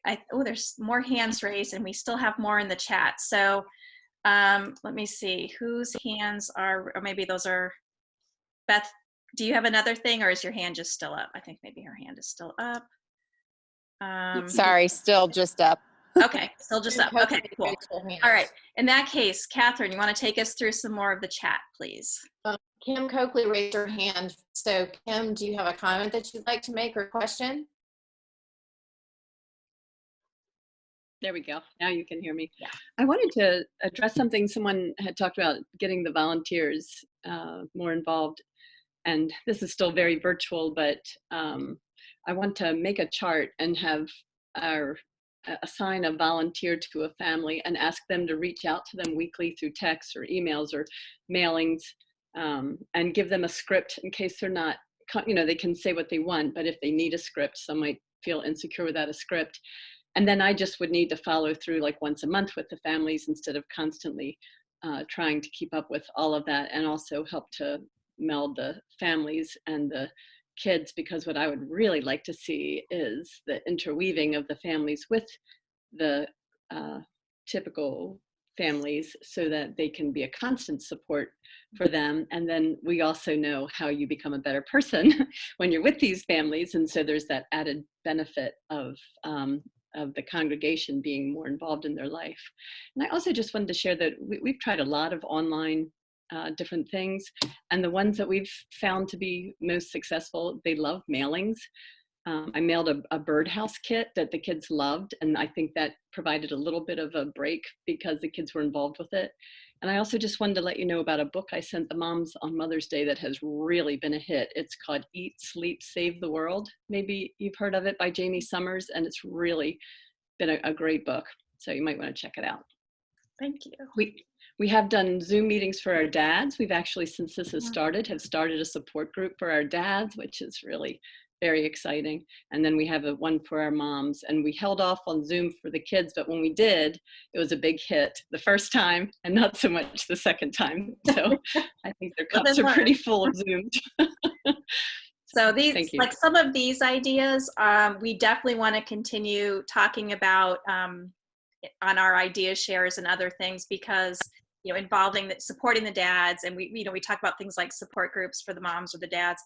Speaker 1: there's more hands raised and we still have more in the chat. So let me see whose hands are, or maybe those are, Beth, do you have another thing or is your hand just still up? I think maybe her hand is still up.
Speaker 11: Sorry, still just up.
Speaker 1: Okay, still just up. Okay, cool. All right, in that case, Catherine, you want to take us through some more of the chat, please?
Speaker 7: Kim Coakley raised her hand. So Kim, do you have a comment that you'd like to make or question?
Speaker 12: There we go. Now you can hear me. Yeah. I wanted to address something someone had talked about, getting the volunteers more involved. And this is still very virtual, but I want to make a chart and have assign a volunteer to a family and ask them to reach out to them weekly through texts or emails or mailings, and give them a script in case they're not, you know, they can say what they want, but if they need a script, some might feel insecure without a script. And then I just would need to follow through like once a month with the families instead of constantly trying to keep up with all of that, and also help to meld the families and the kids, because what I would really like to see is the interweaving of the families with the typical families so that they can be a constant support for them. And then we also know how you become a better person when you're with these families. And so there's that added benefit of the congregation being more involved in their life. And I also just wanted to share that we've tried a lot of online different things, and the ones that we've found to be most successful, they love mailings. I mailed a birdhouse kit that the kids loved, and I think that provided a little bit of a break because the kids were involved with it. And I also just wanted to let you know about a book I sent the moms on Mother's Day that has really been a hit. It's called Eat, Sleep, Save the World. Maybe you've heard of it, by Jamie Summers, and it's really been a great book. So you might want to check it out.
Speaker 1: Thank you.
Speaker 12: We have done Zoom meetings for our dads. We've actually, since this has started, have started a support group for our dads, which is really very exciting. And then we have one for our moms, and we held off on Zoom for the kids, but when we did, it was a big hit the first time and not so much the second time. So I think their cups are pretty full of Zoom.
Speaker 1: So these, like some of these ideas, we definitely want to continue talking about on our idea shares and other things, because, you know, supporting the dads, and we talk about things like support groups for the moms or the dads.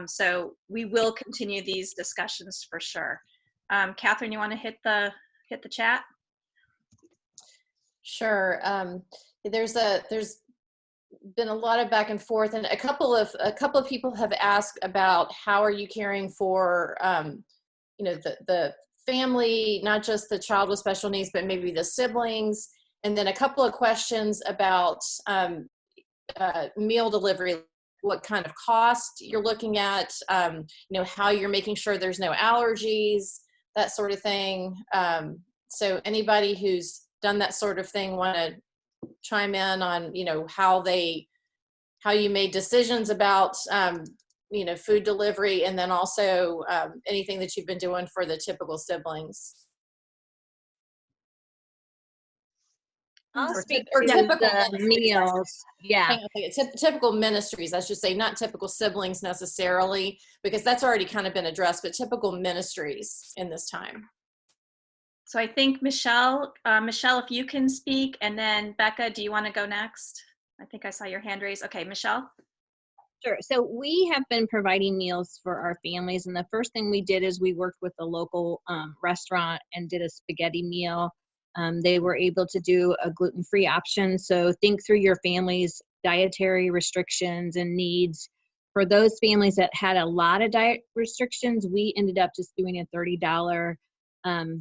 Speaker 1: So we will continue these discussions for sure. Catherine, you want to hit the chat?
Speaker 7: Sure. There's been a lot of back and forth, and a couple of people have asked about how are you caring for the family, not just the child with special needs, but maybe the siblings. And then a couple of questions about meal delivery, what kind of cost you're looking at, how you're making sure there's no allergies, that sort of thing. So anybody who's done that sort of thing want to chime in on, how you made decisions about, food delivery, and then also anything that you've been doing for the typical siblings.
Speaker 13: I'll speak to the meals. Yeah.
Speaker 7: Typical ministries, I should say, not typical siblings necessarily, because that's already kind of been addressed, but typical ministries in this time.
Speaker 1: So I think Michelle, if you can speak, and then Becca, do you want to go next? I think I saw your hand raised. Okay, Michelle.
Speaker 13: Sure. So we have been providing meals for our families, and the first thing we did is we worked with a local restaurant and did a spaghetti meal. They were able to do a gluten-free option. So think through your family's dietary restrictions and needs. For those families that had a lot of diet restrictions, we ended up just doing a $30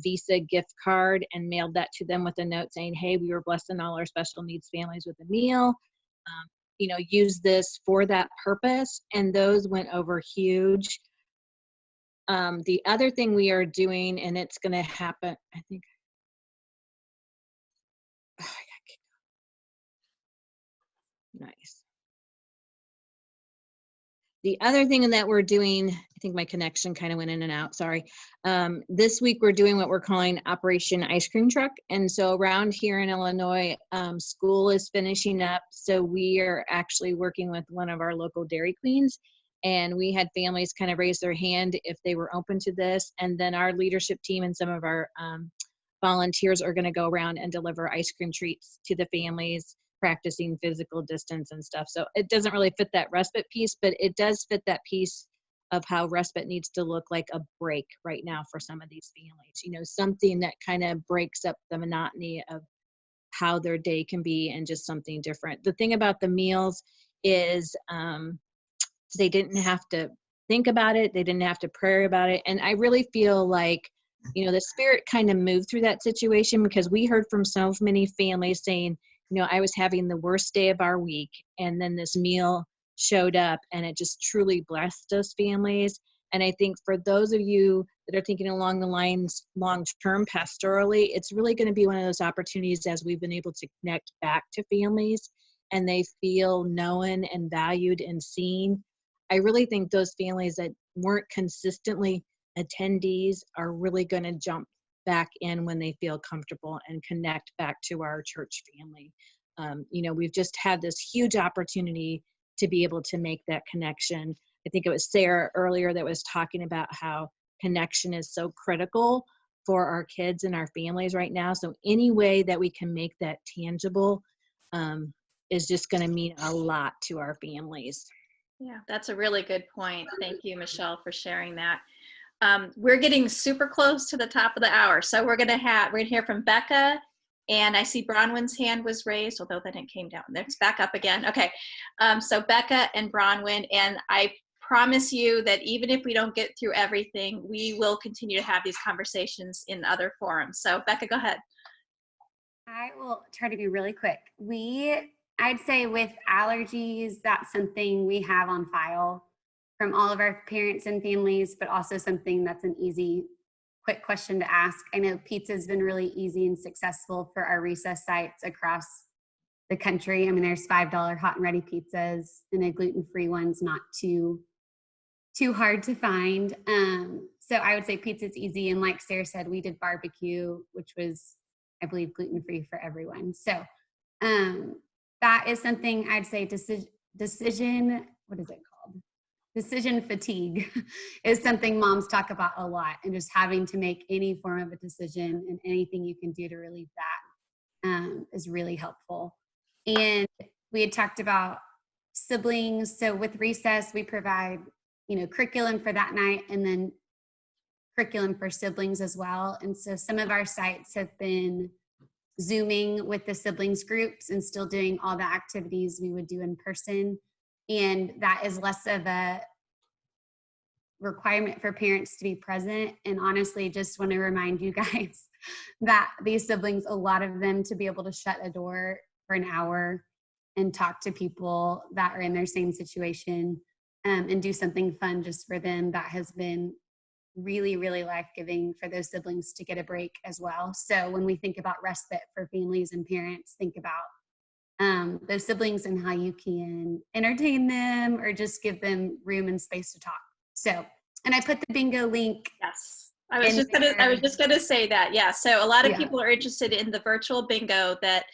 Speaker 13: Visa gift card and mailed that to them with a note saying, hey, we were blessing all our special needs families with a meal. Use this for that purpose. And those went over huge. The other thing we are doing, and it's going to happen, I think. Nice. The other thing that we're doing, I think my connection kind of went in and out, sorry. This week we're doing what we're calling Operation Ice Cream Truck. And so around here in Illinois, school is finishing up. So we are actually working with one of our local Dairy Queens. And we had families kind of raise their hand if they were open to this. And then our leadership team and some of our volunteers are going to go around and deliver ice cream treats to the families, practicing physical distance and stuff. So it doesn't really fit that respite piece, but it does fit that piece of how respite needs to look like a break right now for some of these families. Something that kind of breaks up the monotony of how their day can be and just something different. The thing about the meals is they didn't have to think about it. They didn't have to pray about it. And I really feel like, the Spirit kind of moved through that situation, because we heard from so many families saying, I was having the worst day of our week, and then this meal showed up and it just truly blessed us families. And I think for those of you that are thinking along the lines long-term pastorally, it's really going to be one of those opportunities as we've been able to connect back to families and they feel known and valued and seen. I really think those families that weren't consistently attendees are really going to jump back in when they feel comfortable and connect back to our church family. We've just had this huge opportunity to be able to make that connection. I think it was Sarah earlier that was talking about how connection is so critical for our kids and our families right now. So any way that we can make that tangible is just going to mean a lot to our families.
Speaker 1: Yeah, that's a really good point. Thank you, Michelle, for sharing that. We're getting super close to the top of the hour. So we're gonna hear from Becca, and I see Bronwyn's hand was raised, although then it came down. It's back up again. Okay, so Becca and Bronwyn, and I promise you that even if we don't get through everything, we will continue to have these conversations in other forums. So Becca, go ahead.
Speaker 14: I will try to be really quick. I'd say with allergies, that's something we have on file from all of our parents and families, but also something that's an easy, quick question to ask. I know pizza's been really easy and successful for our recess sites across the country. I mean, there's $5 hot and ready pizzas, and a gluten-free one's not too hard to find. So I would say pizza's easy. And like Sarah said, we did barbecue, which was, I believe, gluten-free for everyone. So that is something I'd say decision fatigue is something moms talk about a lot, and just having to make any form of a decision and anything you can do to relieve that is really helpful. And we had talked about siblings. So with recess, we provide, curriculum for that night and then curriculum for siblings as well. And so some of our sites have been Zooming with the siblings groups and still doing all the activities we would do in person. And that is less of a requirement for parents to be present. And honestly, just want to remind you guys that these siblings, a lot of them, to be able to shut a door for an hour and talk to people that are in their same situation and do something fun just for them, that has been really, really life-giving for those siblings to get a break as well. So when we think about respite for families and parents, think about those siblings and how you can entertain them or just give them room and space to talk. So, and I put the bingo link.
Speaker 1: Yes. I was just gonna say that. Yeah. So a lot of people are interested in the virtual bingo that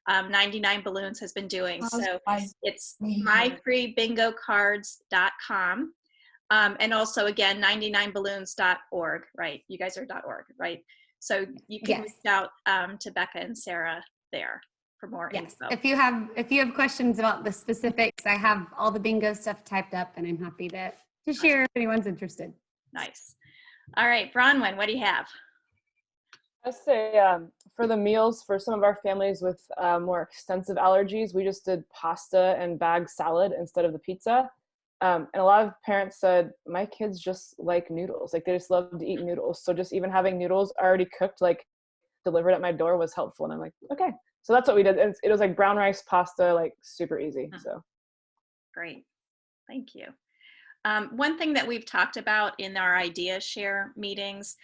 Speaker 1: 99 Balloons has been doing. So it's myfreebingocards.com. And also again, 99balloons.org, right? You guys are .org, right? So you can reach out to Becca and Sarah there for more info.
Speaker 14: If you have questions about the specifics, I have all the bingo stuff typed up, and I'm happy to share if anyone's interested.
Speaker 1: Nice. All right, Bronwyn, what do you have?
Speaker 5: I say for the meals, for some of our families with more extensive allergies, we just did pasta and bag salad instead of the pizza. And a lot of parents said, my kids just like noodles. Like, they just love to eat noodles. So just even having noodles already cooked, like delivered at my door, was helpful. And I'm like, okay. So that's what we did. It was like brown rice, pasta, like super easy. So
Speaker 1: great. Thank you. One thing that we've talked about in our idea share meetings,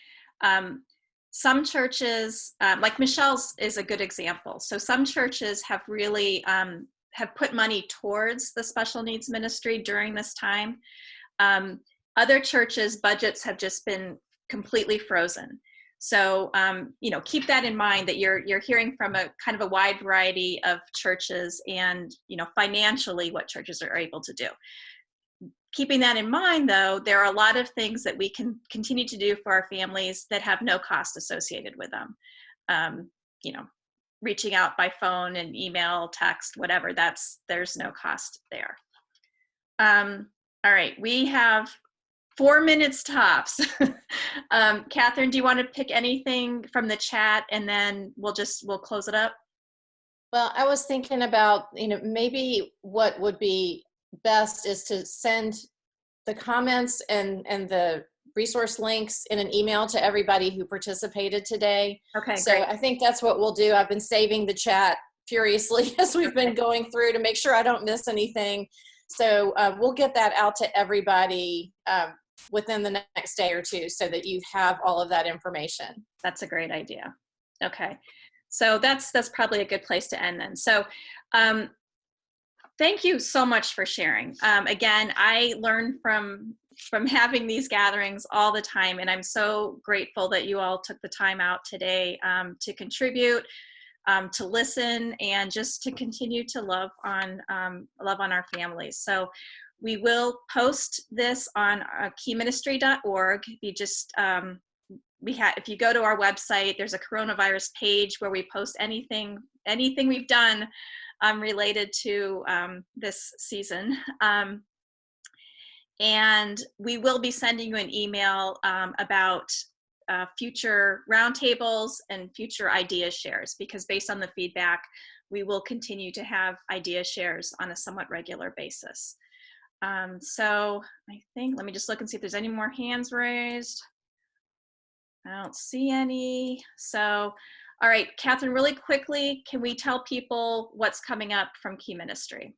Speaker 1: some churches, like Michelle's is a good example. So some churches have really have put money towards the special needs ministry during this time. Other churches' budgets have just been completely frozen. So, keep that in mind, that you're hearing from a kind of a wide variety of churches, and, financially what churches are able to do. Keeping that in mind, though, there are a lot of things that we can continue to do for our families that have no cost associated with them. Reaching out by phone and email, text, whatever, there's no cost there. All right, we have 4 minutes tops. Catherine, do you want to pick anything from the chat, and then we'll close it up?
Speaker 7: Well, I was thinking about, maybe what would be best is to send the comments and the resource links in an email to everybody who participated today.
Speaker 1: Okay,
Speaker 7: so
Speaker 1: great.
Speaker 7: I think that's what we'll do. I've been saving the chat furiously as we've been going through to make sure I don't miss anything. So we'll get that out to everybody within the next day or two, so that you have all of that information.
Speaker 1: That's a great idea. Okay, so that's probably a good place to end then. So thank you so much for sharing. Again, I learn from having these gatherings all the time, and I'm so grateful that you all took the time out today to contribute, to listen, and just to continue to love on our families. So we will post this on keyministry.org. If you go to our website, there's a coronavirus page where we post anything we've done related to this season. And we will be sending you an email about future roundtables and future idea shares, because based on the feedback, we will continue to have idea shares on a somewhat regular basis. So I think, let me just look and see if there's any more hands raised. I don't see any. So, all right, Catherine, really quickly, can we tell people what's coming up from Key Ministry?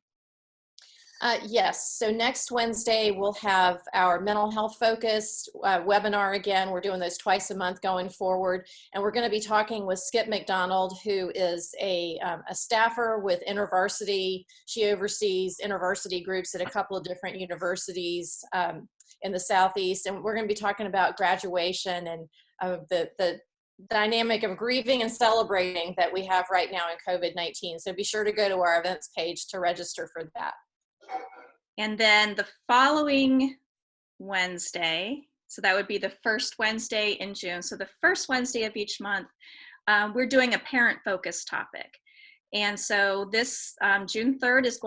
Speaker 7: Yes, so next Wednesday we'll have our mental health focused webinar again. We're doing those twice a month going forward, and we're going to be talking with Skip McDonald, who is a staffer with InterVarsity. She oversees InterVarsity groups at a couple of different universities in the Southeast, and we're going to be talking about graduation and the dynamic of grieving and celebrating that we have right now in COVID-19. So be sure to go to our events page to register for that.
Speaker 1: And then the following Wednesday, so that would be the first Wednesday in June. So the first Wednesday of each month, we're doing a parent-focused topic. And so this June 3rd it's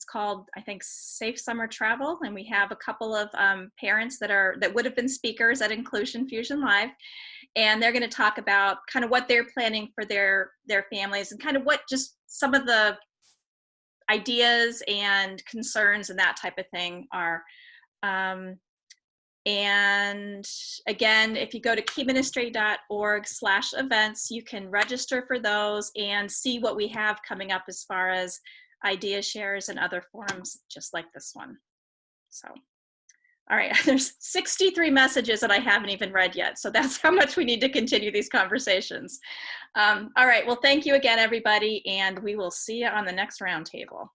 Speaker 1: called, I think, Safe Summer Travel. And we have a couple of parents that would have been speakers at Inclusion Fusion Live. And they're going to talk about kind of what they're planning for their families, and kind of what just some of the ideas and concerns and that type of thing are. And again, if you go to keyministry.org/events, you can register for those and see what we have coming up as far as idea shares and other forums just like this one. So, all right, there's 63 messages that I haven't even read yet. So that's how much we need to continue these conversations. All right, well, thank you again, everybody, and we will see you on the next roundtable.